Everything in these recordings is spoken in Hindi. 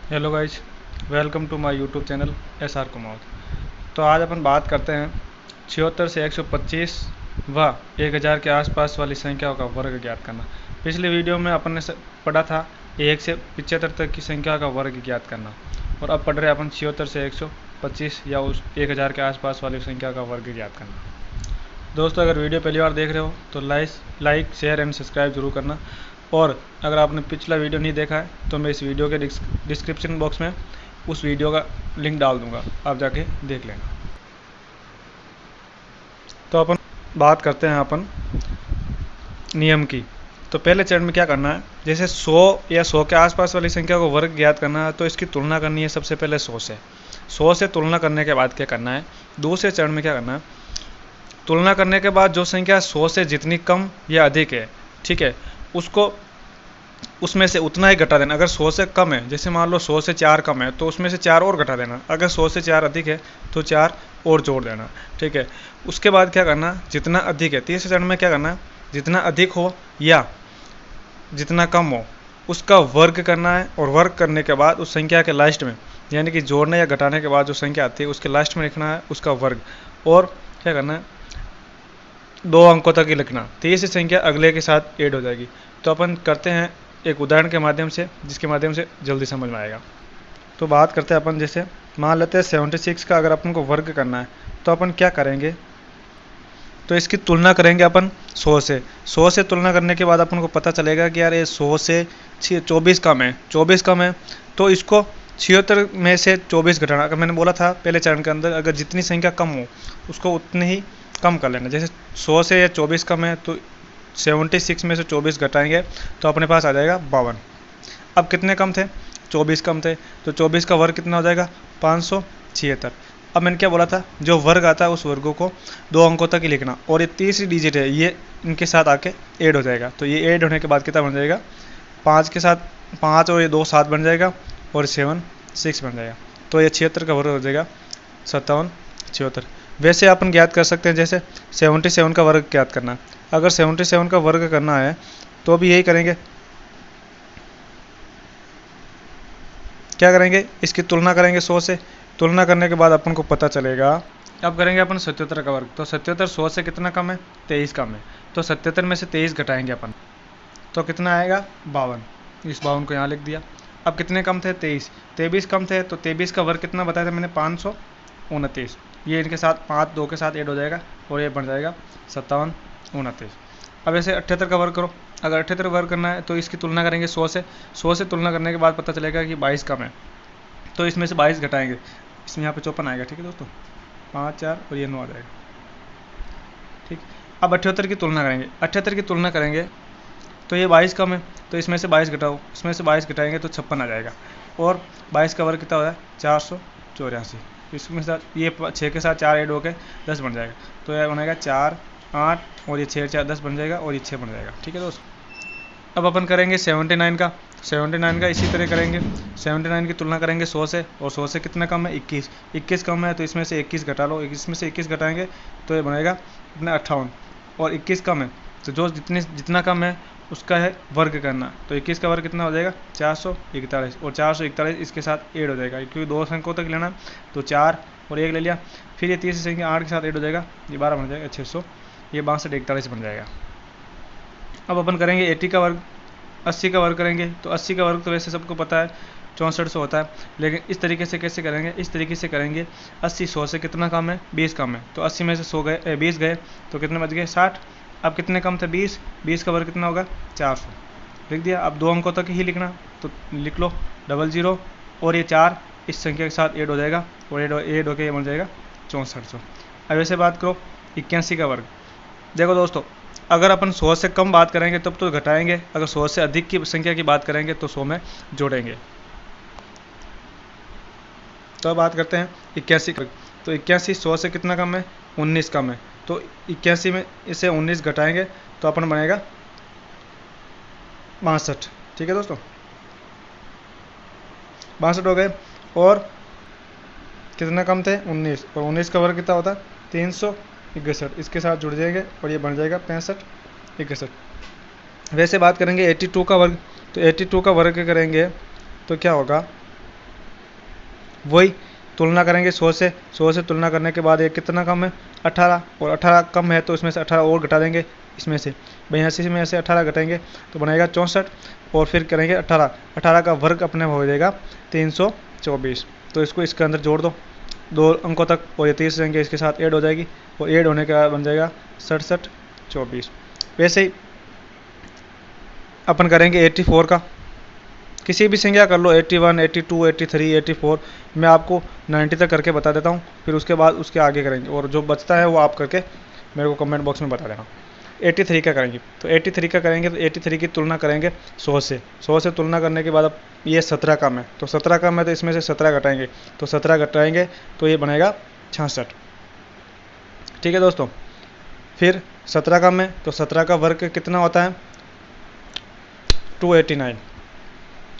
Hello guys, welcome to my YouTube channel SR Kumar. तो आज अपन बात करते हैं 76 से 125 व 1000 के आसपास वाली संख्याओं का वर्ग ज्ञात करना। पिछले वीडियो में अपन ने पढ़ा था 1 से 75 तक की संख्या का वर्ग ज्ञात करना, और अब पढ़ रहे हैं अपन 76 से 125 या उस 1000 के आसपास वाली संख्या का वर्ग ज्ञात करना। दोस्तों, अगर वीडियो पहली बार देख रहे हो तो लाइक शेयर एंड सब्सक्राइब जरूर करना, और अगर आपने पिछला वीडियो नहीं देखा है तो मैं इस वीडियो के डिस्क्रिप्शन बॉक्स में उस वीडियो का लिंक डाल दूंगा, आप जाके देख लेना। तो अपन बात करते हैं अपन नियम की। तो पहले चरण में क्या करना है, जैसे 100 या 100 के आसपास वाली संख्या को वर्ग ज्ञात करना है तो इसकी तुलना करनी है सबसे पहले 100 से तुलना करने के बाद क्या करना है, दूसरे चरण में क्या करना है, तुलना करने के बाद जो संख्या 100 से जितनी कम या अधिक है, ठीक है, उसको उसमें से उतना ही घटा देना। अगर 100 से कम है, जैसे मान लो 100 से 4 कम है, तो उसमें से 4 और घटा देना। अगर 100 से 4 अधिक है तो 4 और जोड़ देना, ठीक है। उसके बाद क्या करना, जितना अधिक है, तीसरे चरण में क्या करना, जितना अधिक हो या जितना कम हो उसका वर्ग करना है, और वर्ग करने के बाद उस संख्या के लास्ट में, यानी कि जोड़ने या घटाने के बाद जो संख्या आती है उसके लास्ट में लिखना है उसका वर्ग, और क्या करना है, 2 अंकों तक ही लिखना। तीसरी संख्या अगले के साथ ऐड हो जाएगी। तो अपन करते हैं एक उदाहरण के माध्यम से, जिसके माध्यम से जल्दी समझ में आएगा। तो बात करते हैं अपन, जैसे मान लेते हैं 76 का अगर अपन को वर्ग करना है तो अपन क्या करेंगे, तो इसकी तुलना करेंगे अपन 100 से तुलना करने के बाद अपन को पता चलेगा कि यार ये 100 से 24 कम है, 24 कम है, तो इसको 76 में से 24 घटाना। अगर मैंने बोला था पहले चरण के अंदर, अगर जितनी संख्या कम हो उसको उतनी ही कम कर लेना। जैसे 100 से या 24 कम है तो 76 में से 24 घटाएंगे तो अपने पास आ जाएगा 52। अब कितने कम थे, 24 कम थे, तो 24 का वर्ग कितना हो जाएगा, 576। अब मैंने क्या बोला था, जो वर्ग आता है उस वर्गों को 2 अंकों तक ही लिखना, और ये तीसरी डिजिट है ये इनके साथ आके ऐड हो जाएगा। तो ये ऐड होने के बाद कितना बन जाएगा, 5 के साथ 5 और ये 2 7 बन जाएगा, और 7 6 बन जाएगा। तो ये 76 का वर्ग हो जाएगा 57 76। वैसे अपन ज्ञात कर सकते हैं, जैसे 77 का वर्ग ज्ञात करना है। अगर 77 का वर्ग करना है तो भी यही करेंगे, क्या करेंगे, इसकी तुलना करेंगे 100 से। तुलना करने के बाद अपन को पता चलेगा, अब करेंगे अपन 77 का वर्ग। तो 77 100 से कितना कम है, 23 कम है, तो 77 में से 23 घटाएंगे अपन, तो कितना आएगा, 52। इस 52 को यहाँ लिख दिया। अब कितने कम थे, 23, 23 कम थे, तो 23 का वर्ग कितना बताया था मैंने, 529। ये इनके साथ 5 2 के साथ ऐड हो जाएगा, और ये बन जाएगा 57 29। अब ऐसे 78 का वर्ग करो। अगर 78 वर्ग करना है तो इसकी तुलना करेंगे 100 से तुलना करने के बाद पता चलेगा कि 22 कम है, तो इसमें से 22 घटाएंगे, इसमें यहाँ पे 54 आएगा, ठीक है दोस्तों, 5 4 और ये 9 आ जाएगा, ठीक। अब 78 की तुलना करेंगे, 78 की तुलना करेंगे तो ये 22 कम है, तो इसमें से 22 घटाओ, इसमें से 22 घटाएंगे तो 56 आ जाएगा, और 22 का वर्ग कितना हो है, 484। इसमें साथ ये 6 के साथ 4 ऐड हो गए 10 बन जाएगा, तो यह बनेगा 4 8 और ये 6 4 10 बन जाएगा, और ये 6 बन जाएगा, ठीक है दोस्तों। अब अपन करेंगे 79 का। 79 का इसी तरह करेंगे, 79 की तुलना करेंगे 100 से, और 100 से कितना कम है, 21 कम है, तो इसमें से 21 घटा लो, इसमें से 21 घटाएंगे तो ये बनेगा अपना 58, और 21 कम है तो जो जितना कम है उसका है वर्ग करना। तो 21 का वर्ग कितना हो जाएगा, 441, और 441 इसके साथ ऐड हो जाएगा, क्योंकि 2 अंकों तक लेना, तो 4 और 1 ले लिया। फिर ये तीसरी संख्या 8 के साथ ऐड हो जाएगा, ये 12 बन जाएगा, 600, ये 62 41 बन जाएगा। अब अपन करेंगे 80 का वर्ग, 80 का वर्ग करेंगे। तो 80 का वर्ग तो वैसे सबको पता है 6400 होता है, लेकिन इस तरीके से कैसे करेंगे, इस तरीके से करेंगे, 80 100 से कितना कम है, 20 कम है, तो 80 में से 100 गए 20 गए तो कितने बच गए, 60। अब कितने कम थे, 20, 20 का वर्ग कितना होगा, 400, लिख दिया। अब 2 अंकों तक ही लिखना, तो लिख लो 00, और ये 4 इस संख्या के साथ ऐड हो जाएगा, और ऐड होकर ये बन जाएगा 6400। अब ऐसे बात करो 81 का वर्ग। देखो दोस्तों, अगर अपन 100 से कम बात करेंगे तब तो घटाएंगे, अगर 100 से अधिक की संख्या की बात करेंगे तो 100 में जोड़ेंगे। तो अब बात करते हैं 81 का। तो 81 100 से कितना कम है, 19 कम है, तो 81 में इसे 19 घटाएंगे तो अपन बनेगा 62, ठीक है दोस्तों, 62 हो गए। और कितना कम थे, 19, और 19 का वर्ग कितना होता है, 361, इसके साथ जुड़ जाएंगे और ये बन जाएगा 65 61। वैसे बात करेंगे 82 का वर्ग। तो 82 का वर्ग करेंगे तो क्या होगा, वही तुलना करेंगे 100 से तुलना करने के बाद ये कितना कम है 18, और 18 कम है तो इसमें से 18 और घटा देंगे, इसमें से 82 में से 18 घटाएंगे तो बनेगा 64, और फिर करेंगे 18 का वर्ग अपने हो जाएगा 324। तो इसको इसके अंदर जोड़ दो 2 अंकों तक, और ये 30 रहेंगे इसके साथ ऐड हो जाएगी, और ऐड होने के बाद बन जाएगा 67 24। वैसे ही अपन करेंगे 84 का, किसी भी संख्या कर लो 81 82 83 84, मैं आपको 90 तक करके बता देता हूँ, फिर उसके बाद उसके आगे करेंगे, और जो बचता है वो आप करके मेरे को कमेंट बॉक्स में बता देना। 83 का करेंगे, तो 83 का करेंगे तो 83 की तुलना करेंगे 100 से तुलना करने के बाद अब ये 17 कम है, तो 17 कम है तो इसमें से 17 घटाएंगे, तो 17 घटाएंगे तो ये बनेगा 66। ठीक है दोस्तों, फिर 17 कम है तो 17 का वर्ग कितना होता है 289,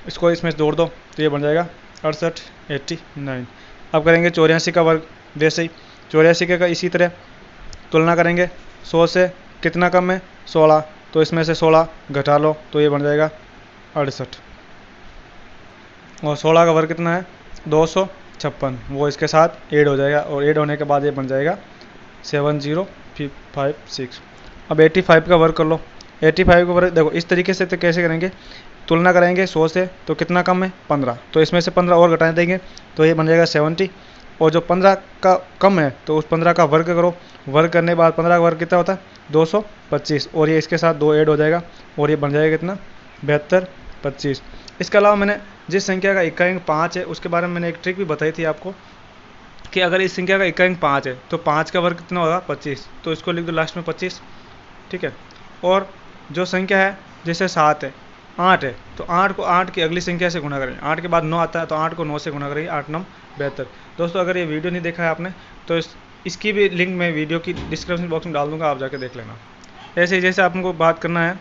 इसको इसमें जोड़ दो तो ये बन जाएगा 68 89। अब करेंगे 84 का वर्ग, वैसे ही 84 का इसी तरह तुलना करेंगे 100 से, कितना कम है 16, तो इसमें से 16 घटा लो तो ये बन जाएगा 68, और 16 का वर्ग कितना है 256, वो इसके साथ ऐड हो जाएगा, और ऐड होने के बाद ये बन जाएगा 7056। अब 85 का वर्ग कर लो, 85 का वर्ग देखो इस तरीके से, तो कैसे करेंगे तुलना करेंगे 100 से, तो कितना कम है 15, तो इसमें से 15 और घटा देंगे तो ये बन जाएगा 70, और जो 15 का कम है तो उस 15 का वर्ग करो, वर्ग करने के बाद 15 का वर्ग कितना होता है 225, और ये इसके साथ 2 ऐड हो जाएगा, और ये बन जाएगा कितना 72 25। इसके अलावा मैंने जिस संख्या का इक्का अंक 5 है उसके बारे में मैंने एक ट्रिक भी बताई थी आपको, कि अगर इस संख्या का इक्का अंक 5 है तो 5 का वर्ग कितना होगा 25, तो इसको लिख दो लास्ट में 25। ठीक है, और जो संख्या है जैसे 7 है 8 है, तो 8 को 8 की अगली संख्या से गुणा करेंगे, 8 के बाद 9 आता है तो 8 को 9 से गुणा करेंगे, 8 9 72। दोस्तों अगर ये वीडियो नहीं देखा है आपने तो इसकी भी लिंक मैं वीडियो की डिस्क्रिप्शन बॉक्स में डाल दूंगा, आप जाके देख लेना। ऐसे ही जैसे आपको बात करना है,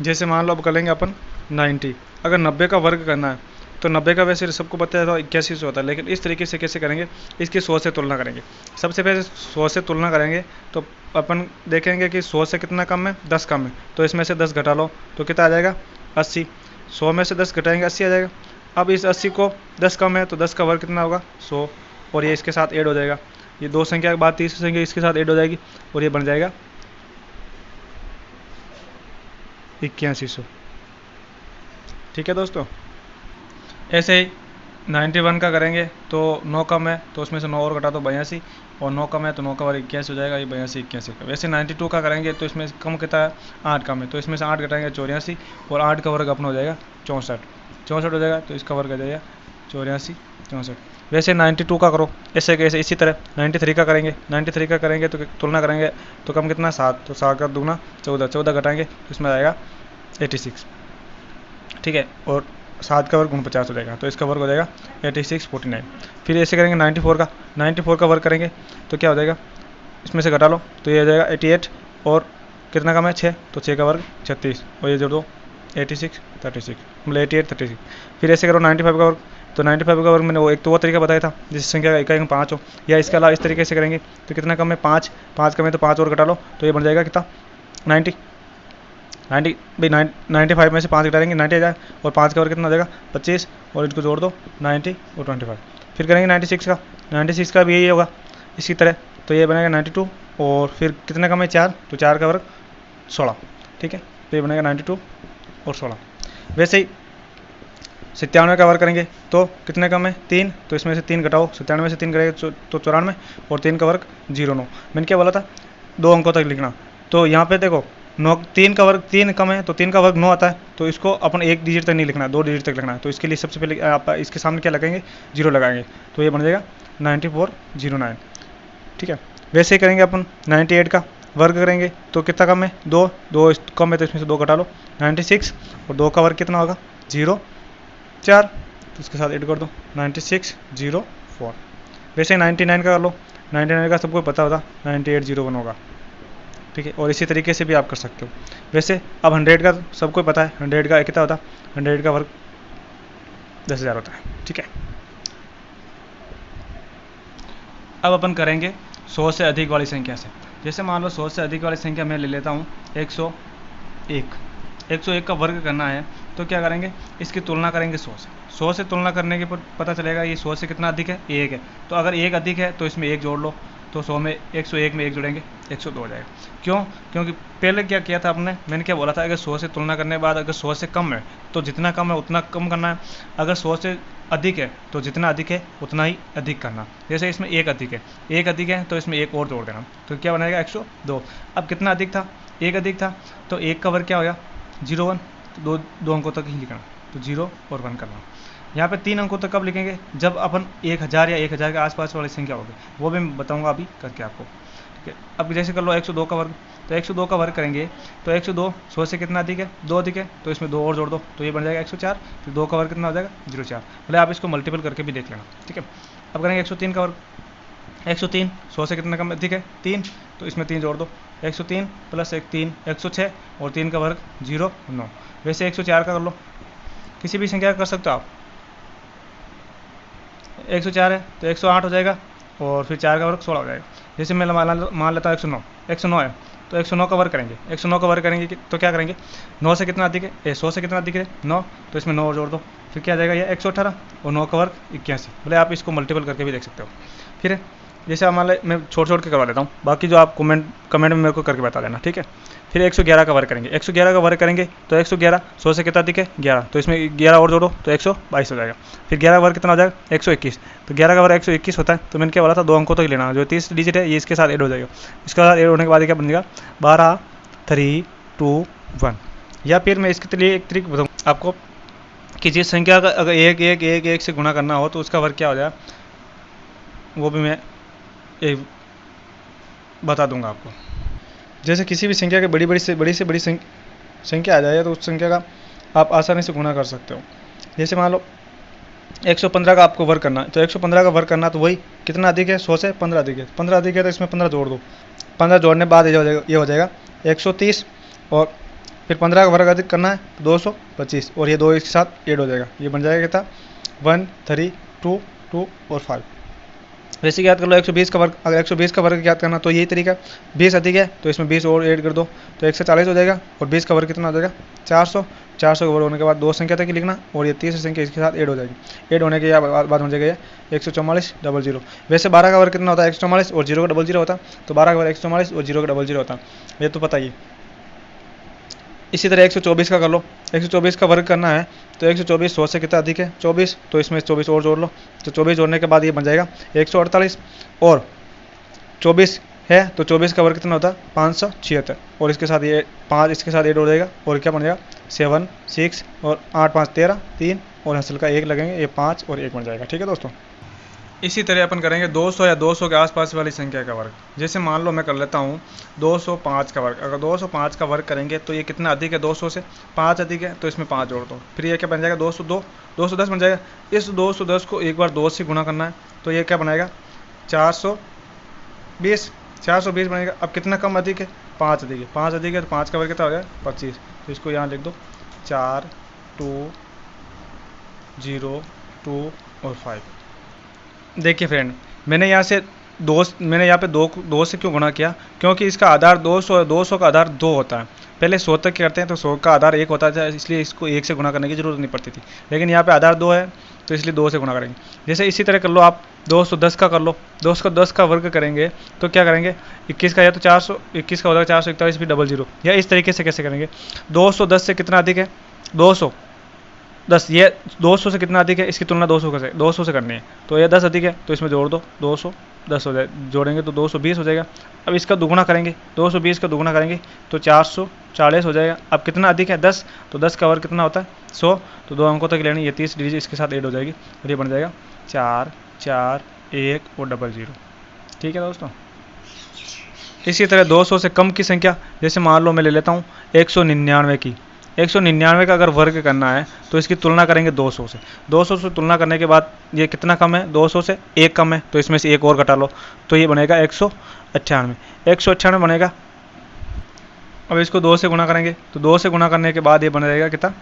जैसे मान लो अब कर लेंगे अपन 90, अगर 90 का वर्ग करना है तो 90 का वैसे सबको पता है तो 81 से होता है, लेकिन इस तरीके से कैसे करेंगे, इसकी 100 से तुलना करेंगे। सबसे पहले 100 से तुलना करेंगे तो अपन देखेंगे कि 100 से कितना कम है 10 कम है, तो इसमें से 10 घटा लो तो कितना आ जाएगा 80, 100 में से 10 घटाएंगे 80 आ जाएगा। अब इस 80 को 10 कम है तो 10 का वर्ग कितना होगा 100, और ये इसके साथ ऐड हो जाएगा, ये 2 संख्या के बाद तीसरी संख्या इसके साथ ऐड हो जाएगी, और ये बन जाएगा 8100। ठीक है दोस्तों, ऐसे ही 91 का करेंगे तो 9 कम है तो उसमें से 9 और घटा दो 82, और 9 कम है तो 9 का वर्ग 81 हो जाएगा, ये 82 81 का। वैसे 92 का करेंगे तो इसमें कम कितना है 8 कम है, तो इसमें से 8 घटाएंगे 84, और 8 का वर्ग अपना हो जाएगा 64 हो जाएगा, तो इसका वर्ग आ जाएगा 84 64। वैसे 92 का करो ऐसे कैसे, इसी तरह 93 का करेंगे, 93 का करेंगे तो तुलना करेंगे तो कम कितना 7, तो 7 का दूना 14, 14 घटाएंगे तो इसमें आएगा 86। ठीक है, और 7 का वर्ग 49 हो जाएगा, तो इसका वर्ग हो जाएगा 86 49। फिर ऐसे करेंगे 94 का वर्ग करेंगे तो क्या हो जाएगा, इसमें से घटा लो तो ये हो जाएगा 88, और कितना कम है 6, तो 6 का वर्ग 36, और ये जोड़ दो 86 36 मतलब 88 36। फिर ऐसे करो 95 का वर्ग, तो 95 का वर्ग मैंने वो एक तो वो तरीका बताया था जिस संख्या का इक्का अंक 5 हो, या इसके अलावा इस तरीके से करेंगे तो कितना कम है 5 कम है तो 5 और घटा लो तो ये बन जाएगा कितना 90 भाई 95 में से 5 घटाएंगे 90 आ जाए, और 5 का वर्ग कितना हो जाएगा 25, और इनको जोड़ दो 90 और 25। फिर करेंगे 96 का भी यही होगा इसी तरह, तो ये बनेगा 92, और फिर कितना कम है 4, तो 4 का वर्ग 16। ठीक है, तो ये बनेगा 92 और 16। वैसे ही 97 का वर्ग करेंगे तो कितने कम है 3, तो इसमें से 3 घटाओ, 97 में से 3 करेंगे तो 94, और 3 का वर्ग 09। मैंने क्या बोला था 2 अंकों तक लिखना, तो यहाँ पे देखो 9 3 का वर्ग 3 कम है तो 3 का वर्ग 9 आता है, तो इसको अपन 1 डिजिट तक नहीं लिखना, 2 डिजिट तक लिखना है, तो इसके लिए सबसे पहले आप इसके सामने क्या लगाएंगे 0 लगाएंगे, तो ये बन जाएगा 9409। ठीक है, वैसे ही करेंगे अपन 98 का वर्ग करेंगे तो कितना कम है 2 कम है तो इसमें से 2 घटा लो 96, और 2 का वर्ग कितना होगा 04, तो इसके साथ ऐड कर दो 9604। वैसे 99 का कर लो, 99 का सबको पता होता 9801 होगा। ठीक है, और इसी तरीके से भी आप कर सकते हो। वैसे अब 100 का सबको पता है, 100 का कितना होता है 100 का वर्ग 10,000 होता है। ठीक है, अब अपन करेंगे 100 से अधिक वाली संख्या से। जैसे मान लो 100 से अधिक वाली संख्या मैं ले लेता हूँ 101, 101 का वर्ग करना है तो क्या करेंगे, इसकी तुलना करेंगे 100 से। 100 से तुलना करने के पर पता चलेगा ये 100 से कितना अधिक है, 1 है। तो अगर 1 अधिक है तो इसमें 1 जोड़ लो, तो 100 में 101 में 1 जोड़ेंगे 102 हो जाएगा। क्यों? क्योंकि पहले क्या किया था आपने, मैंने क्या बोला था, अगर 100 से तुलना करने के बाद अगर 100 से कम है तो जितना कम है उतना कम करना है, अगर 100 से अधिक है तो जितना अधिक है उतना ही अधिक करना। जैसे इसमें 1 अधिक है, 1 अधिक है तो इसमें 1 और जोड़ देना, तो क्या बनेगा 102। अब कितना अधिक था, 1 अधिक था, तो 1 का वर्ग क्या होगा 0 1, तो दो अंकों तक ही लिखना, तो 0 और 1 करना। यहाँ पे 3 अंकों तक कब लिखेंगे, जब अपन 1000 या 1000 के आसपास वाली संख्या होगी, वो भी मैं बताऊंगा अभी करके आपको। ठीक है, अब जैसे कर लो 102 का वर्ग, तो 102 का वर्ग करेंगे तो 102 100 से कितना अधिक है, 2 अधिक है, तो इसमें 2 और जोड़ दो, तो ये बन जाएगा 104। फिर 2 का वर्ग कितना हो जाएगा 04। भले आप इसको मल्टीपल करके भी देख लेना। ठीक है, अब करेंगे 103 का वर्ग। 103 100 से कितना कम अधिक है, 3, तो इसमें 3 जोड़ दो, 103 प्लस 1 3 106, और 3 का वर्ग 0 9। वैसे 104 का कर लो, किसी भी संख्या का कर सकते हो आप। 104 है तो 108 हो जाएगा, और फिर 4 का वर्ग 16 हो जाएगा। जैसे मैं मान लेता हूँ 109, 109 है तो 109 का वर्ग करेंगे, 109 का वर्ग करेंगे तो क्या करेंगे, 9 से कितना अधिक है, 100 से कितना अधिक है 9, तो इसमें 9 और जोड़ दो, फिर क्या आ जाएगा ये 118, और 9 का वर्ग 81। बोले आप इसको मल्टीपल करके भी देख सकते हो। फिर जैसे आप मान लें, मैं छोड़ के करवा देता हूँ, बाकी जो आप कमेंट में मेरे को करके बता देना। ठीक है, फिर 111 का वर्ग करेंगे, 111 का वर्ग करेंगे तो 111 100 से कितना अधिक है 11, तो इसमें 11 और जोड़ो तो 122 हो जाएगा। फिर 11 का वर्ग कितना हो जाएगा 121, तो 11 का वर्ग 121 होता है, तो मैंने क्या बोला था 2 अंकों तक लेना, जो 30 डिजिट है ये इसके साथ ऐड हो जाएगा। इसके साथ ऐड होने के बाद क्या बनेगा 12 3 2 1। या फिर मैं इसके लिए एक ट्रिक बताऊँ आपको कि जिस संख्या का अगर 1 1 1 1 से गुणा करना हो तो उसका वर्ग क्या हो जाएगा, वो भी मैं बता दूंगा आपको। जैसे किसी भी संख्या के बड़ी से बड़ी संख्या आ जाए तो उस संख्या का आप आसानी से गुणा कर सकते हो। जैसे मान लो 115 का आपको वर्ग करना है, तो 115 का वर्ग करना तो वही कितना अधिक है 100 से 15 अधिक है, 15 अधिक है तो इसमें 15 जोड़ दो, 15 जोड़ने के बाद ये हो जाएगा 130, और फिर 15 का वर्ग अधिक करना है 225, और ये 2 इसके साथ ऐड हो जाएगा, ये बन जाएगा कितना 1 3 2 2 और 5। वैसे याद कर लो 120 का वर्ग, अगर 120 का वर्ग याद करना तो यही तरीका, 20 अधिक है तो इसमें 20 और ऐड कर दो, तो 140 हो जाएगा, और 20 का वर्ग कितना हो जाएगा 400। 400 का वर्ग होने के बाद 2 संख्या तक लिखना, और ये तीसरी संख्या इसके साथ ऐड हो जाएगी, ऐड होने के बाद हो जाएगा ये 144 00। वैसे 12 का वर्ग कितना होता है 144 और 0 का 00 होता, तो 12 का वर्ग 144 और 0 का 00 होता, ये तो पता ही। इसी तरह 124 का कर लो, 124 का वर्ग करना है तो 124 100 से कितना अधिक है 24, तो इसमें 24 और जोड़ लो, तो 24 जोड़ने के बाद ये बन जाएगा 148, और 24 है तो 24 का वर्ग कितना होता है 576, और इसके साथ ये 5 इसके साथ ऐड हो जाएगा, और क्या बन जाएगा 7 6 और 8 5 13 3, और हंसल का 1 लगेंगे, ये 5 और 1 बन जाएगा। ठीक है दोस्तों, इसी तरह अपन करेंगे 200 या 200 के आसपास वाली संख्या का वर्ग। जैसे मान लो मैं कर लेता हूँ 205 का वर्ग, अगर 205 का वर्ग करेंगे तो ये कितना अधिक है 200 से, 5 अधिक है तो इसमें 5 जोड़ दो, फिर ये क्या बन जाएगा 202 210 बन जाएगा। इस 210 को एक बार 2 से गुणा करना है तो ये क्या बनाएगा 420 420 बनेगा। अब कितना कम अधिक है 5 अधिक है, 5 अधिक है तो 5 का वर्ग कितना हो गया 25, तो इसको यहाँ लिख दो 4 2 0 2 और 5। देखिए फ्रेंड, मैंने यहाँ पे दो से क्यों गुणा किया, क्योंकि इसका आधार 200 का आधार 2 होता है। पहले 100 तक करते हैं तो 100 का आधार 1 होता था, इसलिए इसको 1 से गुणा करने की जरूरत नहीं पड़ती थी, लेकिन यहाँ पे आधार 2 है तो इसलिए 2 से गुणा करेंगे। जैसे इसी तरह कर लो आप 210 का कर लो, 210 का वर्ग करेंगे तो क्या करेंगे 21 का, या तो 421 का हो जाएगा 441 फिर 00, या इस तरीके से कैसे करेंगे 210 से कितना अधिक है 210, ये 200 से कितना अधिक है, इसकी तुलना 200 से करनी है, तो ये 10 अधिक है तो इसमें जोड़ दो 210 हो जाए, जोड़ेंगे तो 220 हो जाएगा। अब इसका दुगुना करेंगे 220 का दुगुना करेंगे तो 440 हो जाएगा। अब कितना अधिक है 10, तो 10 का वर्ग कितना होता है 100, तो 2 अंकों तक लेनी, ये 30 डिजिट इसके साथ ऐड हो जाएगी, और ये बन जाएगा 4 4 1 और 00। ठीक है दोस्तों, इसी तरह 200 से कम की संख्या, जैसे मान लो मैं ले लेता हूँ 199 की, 199 का अगर वर्ग करना है तो इसकी तुलना करेंगे 200 से। 200 से तुलना करने के बाद ये कितना कम है 200 से 1 कम है, तो इसमें से 1 और घटा लो, तो ये बनेगा 198 बनेगा। अब इसको 2 से गुणा करेंगे तो 2 से गुणा करने के बाद ये बन जाएगा कितना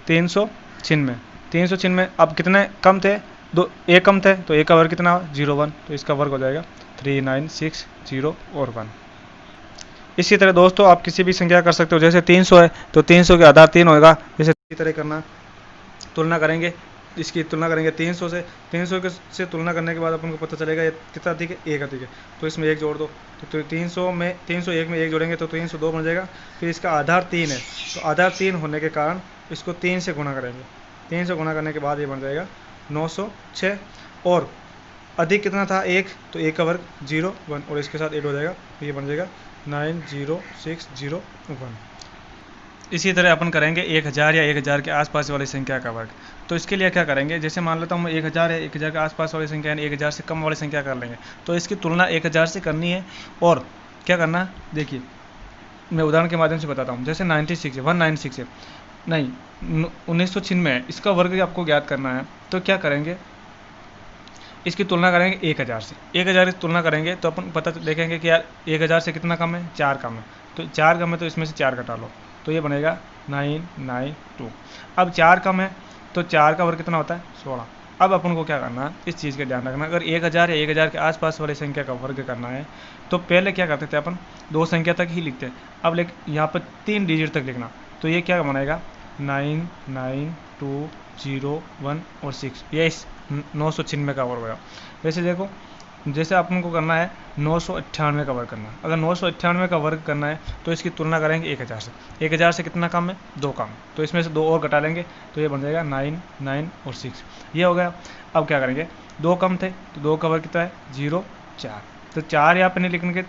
396। अब कितने कम थे 1 कम थे, तो 1 का वर्ग कितना 01, तो इसका वर्ग हो जाएगा 3960 और 1। इसी तरह दोस्तों आप किसी भी संख्या कर सकते हो, जैसे 300 है तो 300 के आधार 3 होगा, जैसे इसी तरह करना, तुलना करेंगे, इसकी तुलना करेंगे 300 से, 300 के से तुलना करने के बाद अपन को पता चलेगा ये कितना अधिक है, एक अधिक है, तो इसमें एक जोड़ दो, तो 300 में 301 में एक जोड़ेंगे तो 302 बन जाएगा। फिर इसका आधार 3 है, तो आधार 3 होने के कारण इसको 3 से गुणा करेंगे, 3 से गुणा करने के बाद ये बन जाएगा 906, और अधिक कितना था, एक, तो एक का वर्ग 0 1 और इसके साथ ऐड हो जाएगा, तो ये बन जाएगा 90601। इसी तरह अपन करेंगे 1000 या 1000 के आसपास वाली संख्या का वर्ग। तो इसके लिए क्या करेंगे, जैसे मान लेता हूँ 1000 है, 1000 के आसपास वाली संख्या यानी 1000 से कम वाली संख्या कर लेंगे, तो इसकी तुलना 1000 से करनी है। और क्या करना है, देखिए मैं उदाहरण के माध्यम से बताता हूँ। जैसे 96 है, 196 है, नहीं 1996 है, इसका वर्ग आपको ज्ञात करना है। तो क्या करेंगे, इसकी तुलना करेंगे 1000 से, 1000 की तुलना करेंगे तो अपन पता देखेंगे कि यार 1000 से कितना कम है, 4 कम है, तो 4 कम है तो इसमें से 4 घटा लो, तो ये बनेगा 992। अब 4 कम है तो 4 का वर्ग कितना होता है, 16। अब अपन को क्या करना है, इस चीज़ का ध्यान रखना, अगर 1000 या 1000 के आसपास वाली संख्या का वर्ग करना है तो पहले क्या करते थे अपन, 2 संख्या तक ही लिखते हैं। अब यहाँ पर 3 डिजिट तक लिखना, तो ये क्या बनेगा 99201 और 6, ये 996 का वर्ग होगा। वैसे देखो, जैसे अपन को करना है 998 का वर्ग करना है, अगर 998 का वर्ग करना है तो इसकी तुलना करेंगे 1000 से, 1000 से कितना कम है, 2 कम, तो इसमें से 2 और घटा लेंगे तो ये बन जाएगा 9 9 और 6, ये हो गया। अब क्या करेंगे, 2 कम थे तो 2 का वर्ग कितना है 0 4, तो 4 यहाँ पर नहीं लिखने के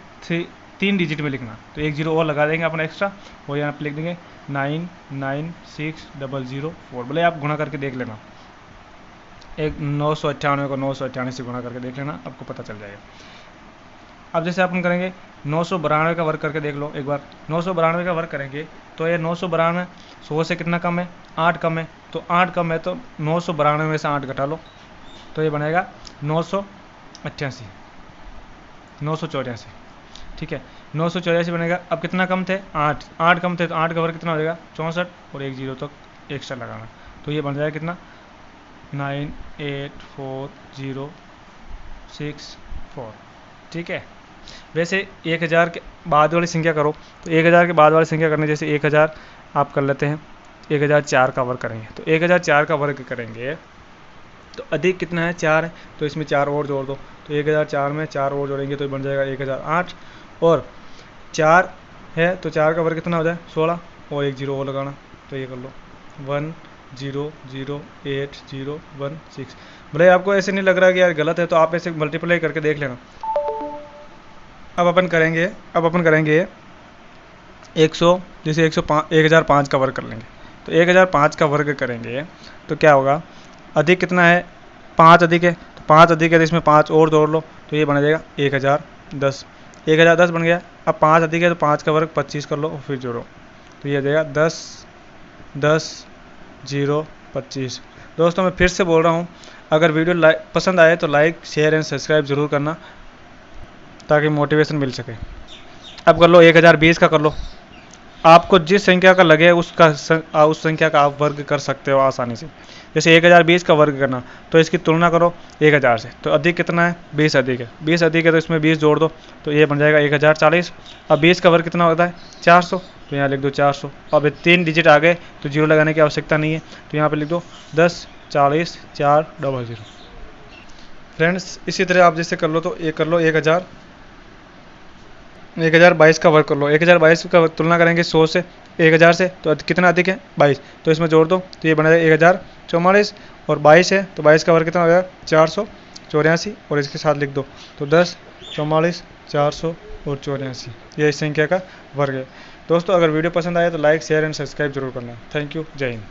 3 डिजिट में लिखना, तो 1 0 और लगा देंगे अपन एक्स्ट्रा, और यहाँ पर लिख देंगे 996004। बोले आप गुणा करके देख लेना, एक 998 को 998 से गुणा करके देख लेना, आपको पता चल जाएगा। अब जैसे अपन करेंगे 992 का वर्ग करके देख लो एक बार, 992 का वर्ग करेंगे तो ये 992 100 से कितना कम है, 8 कम है, तो 8 कम है तो 992 में से 8 घटा लो, तो ये बनेगा 988 984, ठीक है 984 बनेगा। अब कितना कम थे, 8 कम थे तो 8 का वर्ग कितना हो जाएगा 64, और 1 0 तक एक्स्ट्रा लगाना, तो ये बन जाएगा कितना 98406 ठीक है। वैसे 1000 के बाद वाली संख्या करो, तो 1000 के बाद वाली संख्या करने, जैसे 1000 आप कर लेते हैं, 1004 का वर्ग करेंगे, तो 1004 का वर्ग करेंगे तो अधिक कितना है 4 है, तो इसमें 4 और जोड़ दो, तो 1004 में 4 और जोड़ेंगे तो बन जाएगा 1008, और 4 है तो 4 का वर्ग कितना हो जाए 16, और 1 0 और लगाना, तो ये कर लो 10080116। भले आपको ऐसे नहीं लग रहा कि यार गलत है तो आप ऐसे मल्टीप्लाई करके देख लेना। अब अपन करेंगे 100, जैसे 1005 का वर्ग कर लेंगे, तो 1005 का वर्ग करेंगे तो क्या होगा, अधिक कितना है 5 अधिक है, तो 5 अधिक है तो इसमें 5 और जोड़ लो, तो ये बन जाएगा 1010, 1010 बन गया। अब 5 अधिक है तो 5 का वर्ग 25 कर लो और फिर जोड़ो, तो ये आ जाएगा 10 10 0 25। दोस्तों मैं फिर से बोल रहा हूँ, अगर वीडियो पसंद आए तो लाइक शेयर एंड सब्सक्राइब ज़रूर करना ताकि मोटिवेशन मिल सके। अब कर लो 1020 का कर लो, आपको जिस संख्या का लगे उस संख्या का आप वर्ग कर सकते हो आसानी से। जैसे 1020 का वर्ग करना, तो इसकी तुलना करो 1000 से, तो अधिक कितना है 20 अधिक है, 20 अधिक है तो इसमें 20 जोड़ दो, तो ये बन जाएगा 1040। अब 20 का वर्ग कितना होता है 400, तो यहाँ लिख दो 400। अब 3 डिजिट आ गए तो जीरो लगाने की आवश्यकता नहीं है, तो यहाँ पे लिख दो 10 40 400। फ्रेंड्स इसी तरह आप जैसे कर लो, तो ये कर लो 1022 का वर्ग कर लो। 1022 का तुलना करेंगे 100 से 1000 से, तो कितना अधिक है 22, तो इसमें जोड़ दो, तो ये बना जाएगा 1044, और 22 है तो 22 का वर्ग कितना हो गया 484, और इसके साथ लिख दो, तो 10 44 400 और 84, ये इस संख्या का वर्ग है। दोस्तों अगर वीडियो पसंद आए तो लाइक शेयर एंड सब्सक्राइब जरूर करना। थैंक यू, जय हिंद।